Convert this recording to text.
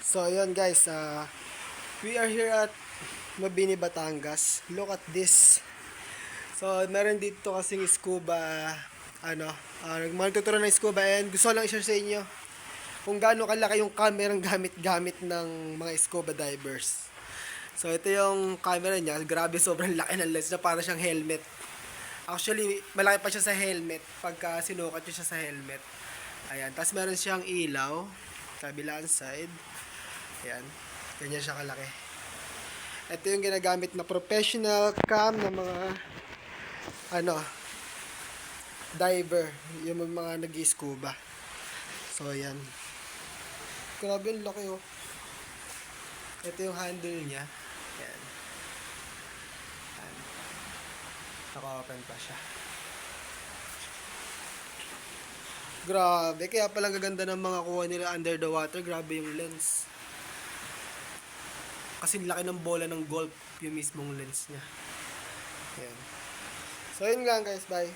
So, ayun guys, we are here at Mabini, Batangas. Look at this. So, meron dito kasing scuba, magtuturo ng scuba, and gusto lang i-share sa inyo kung gaano kalaki yung camera gamit-gamit ng mga scuba divers. So, ito yung camera niya. Grabe, sobrang laki ng lens na para siyang helmet. Actually, malaki pa siya sa helmet pagka sinukat siya sa helmet. Ayan, tapos meron siyang ilaw kabilang side. Ayan, ganyan siya kalaki. Ito yung ginagamit na professional cam ng mga diver, yung mga nag-scuba. So ayan, grabe yung laki oh. Ito yung handle niya. Ayan, naka-open pa siya. Grabe, kaya palang gaganda ng mga kuha nila under the water. Grabe yung lens. Kasi laki ng bola ng golf yung mismong lens niya. Ayan. So yun lang guys, bye.